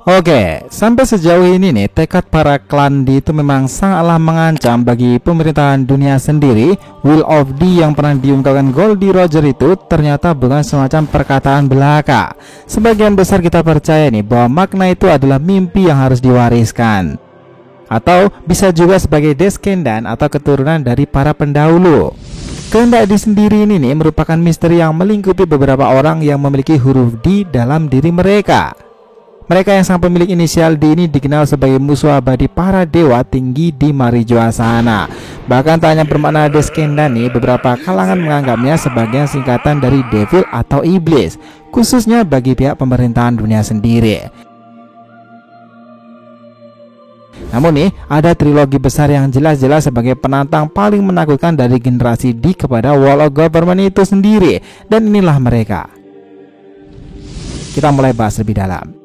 Oke, sampai sejauh ini nih tekad para klan D itu memang sangatlah mengancam bagi pemerintahan dunia sendiri. Will of D yang pernah diungkapkan Goldie Roger itu ternyata bukan semacam perkataan belaka. Sebagian besar kita percaya nih bahwa makna itu adalah mimpi yang harus diwariskan, atau bisa juga sebagai descendant atau keturunan dari para pendahulu. Kehendak D sendiri ini nih merupakan misteri yang melingkupi beberapa orang yang memiliki huruf D dalam diri mereka. Mereka yang sang pemilik inisial D ini dikenal sebagai musuh abadi para dewa tinggi di Marijoa sana. Bahkan tak hanya bermakna descendant nih, beberapa kalangan menganggapnya sebagai singkatan dari devil atau iblis, khususnya bagi pihak pemerintahan dunia sendiri. Namun nih, ada trilogi besar yang jelas-jelas sebagai penantang paling menakutkan dari generasi D kepada World of Government itu sendiri. Dan inilah mereka. Kita mulai bahas lebih dalam.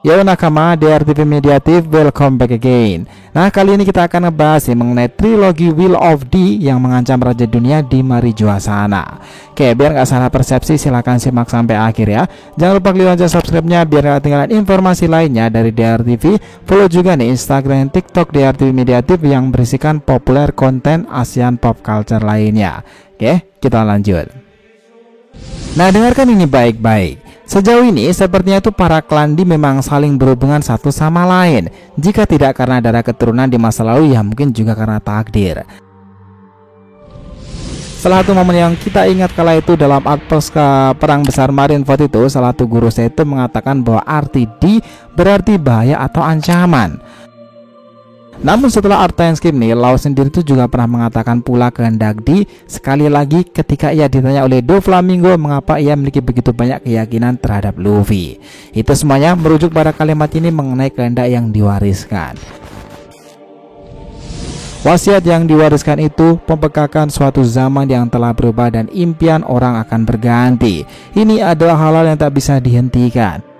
Yo nakama, DRTV Mediatif, welcome back again. Nah, kali ini kita akan ngebahas mengenai trilogi Will of D yang mengancam raja dunia di Marijoa sana. Oke, biar nggak salah persepsi, silahkan simak sampai akhir ya. Jangan lupa klik lonceng subscribe-nya biar nggak ketinggalan informasi lainnya dari DRTV. Follow juga nih Instagram dan TikTok DRTV Mediatif yang berisikan populer konten ASEAN pop culture lainnya. Oke, kita lanjut. Nah, dengarkan ini baik-baik. Sejauh ini sepertinya itu para klan D memang saling berhubungan satu sama lain. Jika tidak karena darah keturunan di masa lalu, ya mungkin juga karena takdir. Salah satu momen yang kita ingat kala itu dalam pasca perang besar Marineford itu, salah satu guru saya itu mengatakan bahwa arti D berarti bahaya atau ancaman. Namun setelah art time skip nih, Law sendiri itu juga pernah mengatakan pula kehendak D sekali lagi ketika ia ditanya oleh Doflamingo mengapa ia memiliki begitu banyak keyakinan terhadap Luffy. Itu semuanya merujuk pada kalimat ini mengenai kehendak yang diwariskan. Wasiat yang diwariskan itu mempegakan suatu zaman yang telah berubah dan impian orang akan berganti. Ini adalah hal-hal yang tak bisa dihentikan.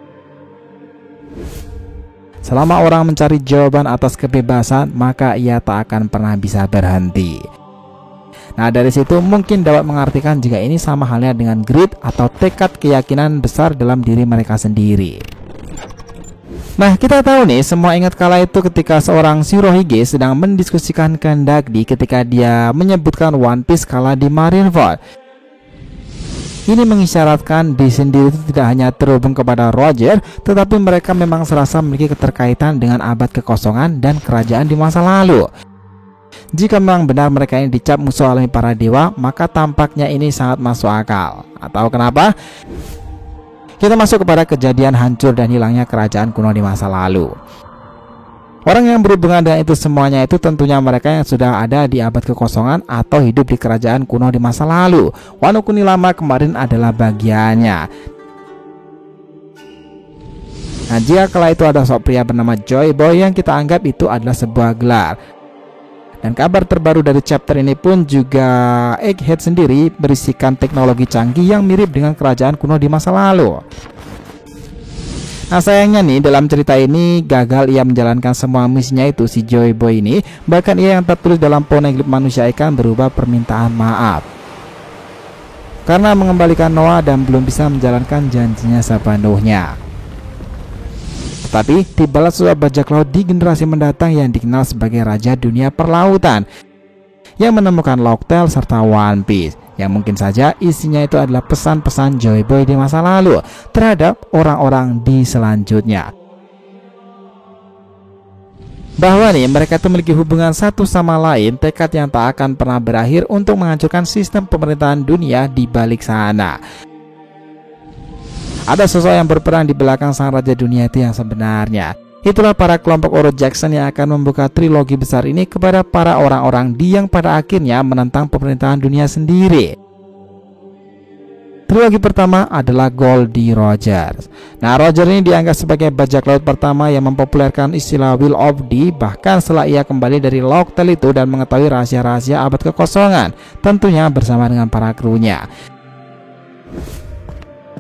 Selama orang mencari jawaban atas kebebasan, maka ia tak akan pernah bisa berhenti. Nah, dari situ mungkin dapat mengartikan jika ini sama halnya dengan greed atau tekad keyakinan besar dalam diri mereka sendiri. Nah, kita tahu nih, semua ingat kala itu ketika seorang Shirohige sedang mendiskusikan kehendak D ketika dia menyebutkan One Piece kala di Marineford. Ini mengisyaratkan D sendiri itu tidak hanya terhubung kepada Roger, tetapi mereka memang serasa memiliki keterkaitan dengan abad kekosongan dan kerajaan di masa lalu. Jika memang benar mereka ini dicap musuh alami para dewa, maka tampaknya ini sangat masuk akal. Atau kenapa? Kita masuk kepada kejadian hancur dan hilangnya kerajaan kuno di masa lalu. Orang yang berhubungan dengan itu semuanya itu tentunya mereka yang sudah ada di abad kekosongan atau hidup di kerajaan kuno di masa lalu. Wano Kuni lama kemarin adalah bagiannya. Nah, jika kala itu ada sosok pria bernama Joy Boy yang kita anggap itu adalah sebuah gelar. Dan kabar terbaru dari chapter ini pun juga Egghead sendiri berisikan teknologi canggih yang mirip dengan kerajaan kuno di masa lalu. Nah, sayangnya nih dalam cerita ini gagal ia menjalankan semua misinya itu si Joy Boy ini. Bahkan ia yang tertulis dalam poneglyph manusia ikan berubah permintaan maaf karena mengembalikan Noah dan belum bisa menjalankan janjinya sepenuhnya. Tetapi tibalah sebuah bajak laut di generasi mendatang yang dikenal sebagai Raja Dunia Perlautan yang menemukan Locktail serta One Piece, yang mungkin saja isinya itu adalah pesan-pesan Joy Boy di masa lalu terhadap orang-orang di selanjutnya. Bahwa nih mereka itu memiliki hubungan satu sama lain, tekad yang tak akan pernah berakhir untuk menghancurkan sistem pemerintahan dunia di balik sana. Ada sosok yang berperan di belakang sang raja dunia itu yang sebenarnya. Itulah para kelompok Oro Jackson yang akan membuka trilogi besar ini kepada para orang-orang yang pada akhirnya menentang pemerintahan dunia sendiri. Trilogi pertama adalah Goldie Roger. Nah, Roger ini dianggap sebagai bajak laut pertama yang mempopulerkan istilah Will of the, bahkan setelah ia kembali dari Locktail itu dan mengetahui rahasia-rahasia abad kekosongan, tentunya bersama dengan para krunya.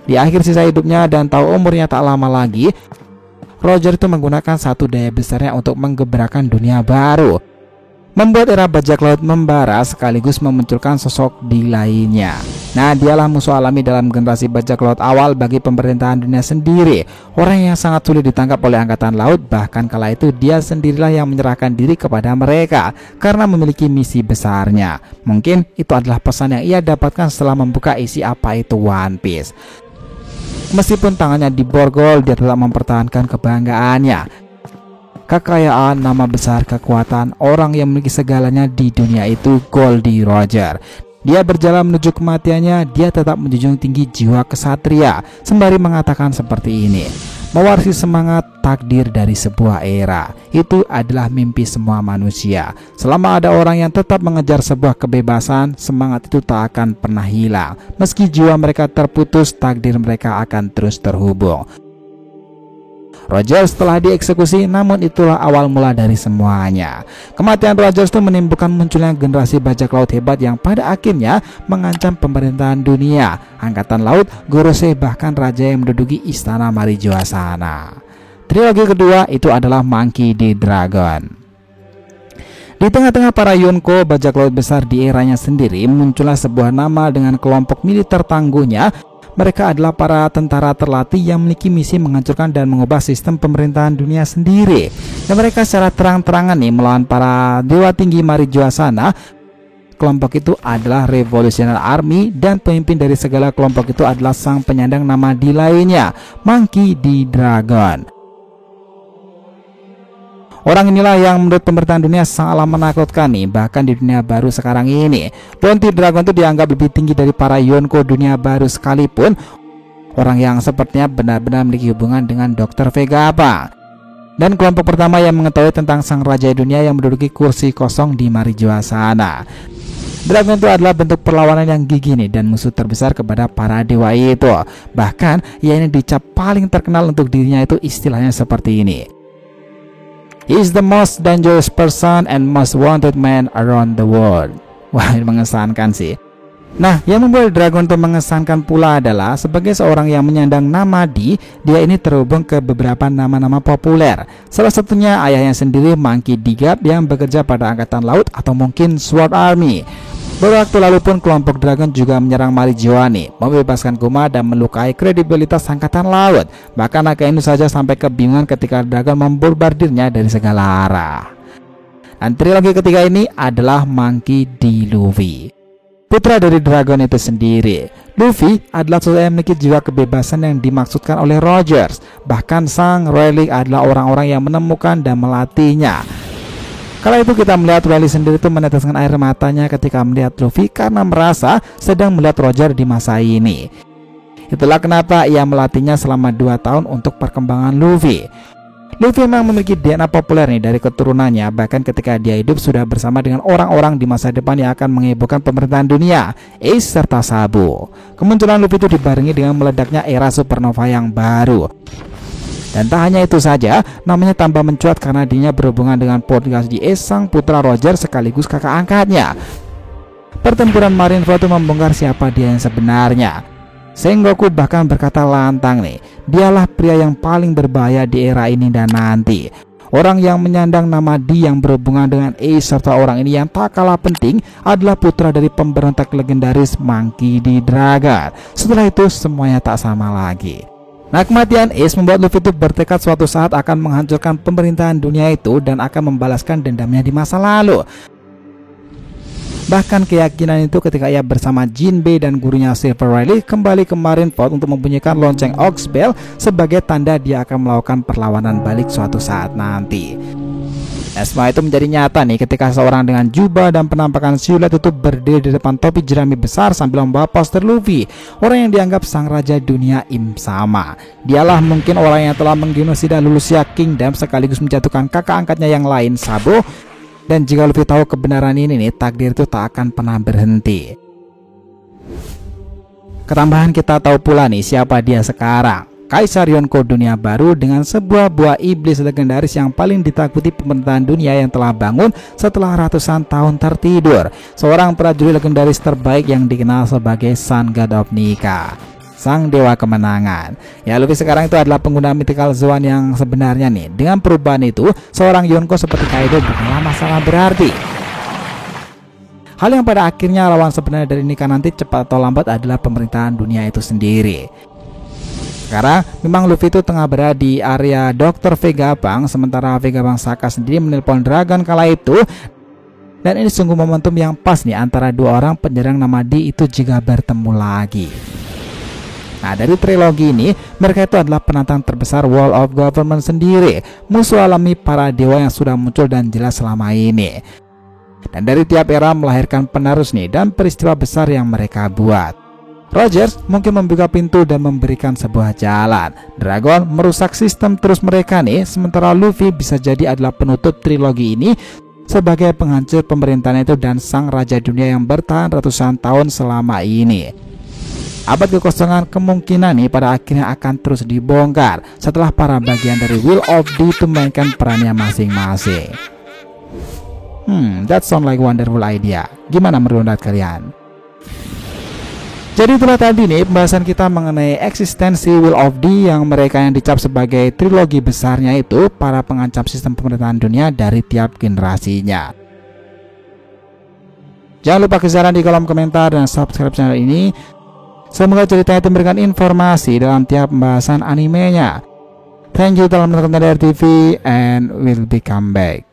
Di akhir sisa hidupnya dan tahu umurnya tak lama lagi, Roger itu menggunakan satu daya besarnya untuk menggebrakan dunia baru, membuat era bajak laut membara sekaligus memunculkan sosok di lainnya. Nah, dialah musuh alami dalam generasi bajak laut awal bagi pemerintahan dunia sendiri. Orang yang sangat sulit ditangkap oleh angkatan laut, bahkan kala itu dia sendirilah yang menyerahkan diri kepada mereka karena memiliki misi besarnya. Mungkin itu adalah pesan yang ia dapatkan setelah membuka isi apa itu One Piece. Meskipun tangannya diborgol, dia tetap mempertahankan kebanggaannya. Kekayaan, nama besar, kekuatan, orang yang memiliki segalanya di dunia itu Goldie Roger. Dia berjalan menuju kematiannya, dia tetap menjunjung tinggi jiwa kesatria, sembari mengatakan seperti ini: mewarisi semangat takdir dari sebuah era, itu adalah mimpi semua manusia. Selama ada orang yang tetap mengejar sebuah kebebasan, semangat itu tak akan pernah hilang. Meski jiwa mereka terputus, takdir mereka akan terus terhubung. Roger setelah dieksekusi, namun itulah awal mula dari semuanya. Kematian Roger itu menimbulkan munculnya generasi bajak laut hebat yang pada akhirnya mengancam pemerintahan dunia, angkatan laut, Gorosei, bahkan raja yang menduduki istana Marijoa sana. Trilogi kedua itu adalah Monkey D. Dragon. Di tengah-tengah para Yonko, bajak laut besar di eranya sendiri, muncullah sebuah nama dengan kelompok militer tangguhnya. Mereka adalah para tentara terlatih yang memiliki misi menghancurkan dan mengubah sistem pemerintahan dunia sendiri. Dan mereka secara terang-terangan nih melawan para dewa tinggi Marijoa sana. Kelompok itu adalah Revolutionary Army dan pemimpin dari segala kelompok itu adalah sang penyandang nama D lainnya, Monkey D. Dragon. Orang inilah yang menurut pemerintahan dunia sangatlah menakutkan nih, bahkan di dunia baru sekarang ini. Bounty Dragon itu dianggap lebih tinggi dari para Yonko dunia baru sekalipun. Orang yang sepertinya benar-benar memiliki hubungan dengan Dr. Vegapunk. Dan kelompok pertama yang mengetahui tentang sang raja dunia yang menduduki kursi kosong di Marijoa sana. Dragon itu adalah bentuk perlawanan yang gigih nih dan musuh terbesar kepada para dewa itu. Bahkan ia ini dicap paling terkenal untuk dirinya itu istilahnya seperti ini: he is the most dangerous person and most wanted man around the world. Wah, ini mengesankan sih. Nah, yang membuat Dragon itu mengesankan pula adalah sebagai seorang yang menyandang nama D, dia ini terhubung ke beberapa nama-nama populer. Salah satunya ayahnya sendiri, Monkey D. Garp, yang bekerja pada angkatan laut atau mungkin Sword Army. Beberapa waktu lalu pun kelompok Dragon juga menyerang Marijoa nih, membebaskan Kuma dan melukai kredibilitas angkatan laut. Bahkan agak ini saja sampai kebingungan ketika Dragon membombardirnya dari segala arah. Dan trilogi ketiga ini adalah Monkey D. Luffy, putra dari Dragon itu sendiri. Luffy adalah sosok yang memiliki jiwa kebebasan yang dimaksudkan oleh Rogers. Bahkan sang Rayleigh adalah orang-orang yang menemukan dan melatihnya. Kala itu kita melihat Rayleigh sendiri itu meneteskan air matanya ketika melihat Luffy karena merasa sedang melihat Roger di masa ini. Itulah kenapa ia melatihnya selama 2 tahun untuk perkembangan Luffy. Luffy memang memiliki DNA populer nih dari keturunannya, bahkan ketika dia hidup sudah bersama dengan orang-orang di masa depan yang akan menghebohkan pemerintahan dunia, Ace serta Sabo. Kemunculan Luffy itu dibarengi dengan meledaknya era supernova yang baru. Dan tak hanya itu saja, namanya tambah mencuat karena dirinya berhubungan dengan podcast di Ace, sang putra Roger sekaligus kakak angkatnya. Pertempuran Marineford itu membongkar siapa dia yang sebenarnya. Sengoku bahkan berkata lantang nih, dialah pria yang paling berbahaya di era ini dan nanti. Orang yang menyandang nama D yang berhubungan dengan Ace serta orang ini yang tak kalah penting adalah putra dari pemberontak legendaris Monkey D. Dragon. Setelah itu semuanya tak sama lagi. Nah, kematian Ace membuat Luffy itu bertekad suatu saat akan menghancurkan pemerintahan dunia itu dan akan membalaskan dendamnya di masa lalu. Bahkan keyakinan itu ketika ia bersama Jinbei dan gurunya Silver Rayleigh kembali ke Marineford untuk membunyikan lonceng Ox Bell sebagai tanda dia akan melakukan perlawanan balik suatu saat nanti. Nah, semua itu menjadi nyata nih ketika seorang dengan jubah dan penampakan siluet itu berdiri di depan topi jerami besar sambil membawa poster Luffy, orang yang dianggap sang raja dunia Im Sama. Dialah mungkin orang yang telah menggenosida Lulusia Kingdom sekaligus menjatuhkan kakak angkatnya yang lain, Sabo. Dan jika Luffy tahu kebenaran ini nih, takdir itu tak akan pernah berhenti. Ketambahan kita tahu pula nih siapa dia sekarang. Kaisar Yonko dunia baru dengan sebuah buah iblis legendaris yang paling ditakuti pemerintahan dunia yang telah bangun setelah ratusan tahun tertidur. Seorang prajurit legendaris terbaik yang dikenal sebagai Sun God of Nika, sang dewa kemenangan. Ya, Luffy sekarang itu adalah pengguna mythical zone yang sebenarnya nih. Dengan perubahan itu, seorang Yonko seperti Kaido bukanlah masalah berarti. Hal yang pada akhirnya lawan sebenarnya dari Nika nanti cepat atau lambat adalah pemerintahan dunia itu sendiri. Sekarang memang Luffy itu tengah berada di area Dr. Vegapunk, sementara Vegapunk Saka sendiri menelpon Dragon kala itu. Dan ini sungguh momentum yang pas nih antara dua orang penyerang nama D itu jika bertemu lagi. Nah, dari trilogi ini, mereka itu adalah penantang terbesar Wall of Government sendiri, musuh alami para dewa yang sudah muncul dan jelas selama ini. Dan dari tiap era melahirkan penerus nih dan peristiwa besar yang mereka buat. Rogers mungkin membuka pintu dan memberikan sebuah jalan. Dragon merusak sistem terus mereka nih, sementara Luffy bisa jadi adalah penutup trilogi ini sebagai penghancur pemerintahan itu dan sang raja dunia yang bertahan ratusan tahun selama ini. Abad kekosongan kemungkinan nih pada akhirnya akan terus dibongkar setelah para bagian dari Will of D itu memainkan perannya masing-masing. That sound like wonderful idea. Gimana menurut kalian? Jadi itulah tadi nih pembahasan kita mengenai eksistensi Will of D yang mereka yang dicap sebagai trilogi besarnya itu para pengancam sistem pemerintahan dunia dari tiap generasinya. Jangan lupa kisaran di kolom komentar dan subscribe channel ini. Semoga ceritanya itu memberikan informasi dalam tiap pembahasan animenya. Thank you telah menonton dari TV and we'll be come back.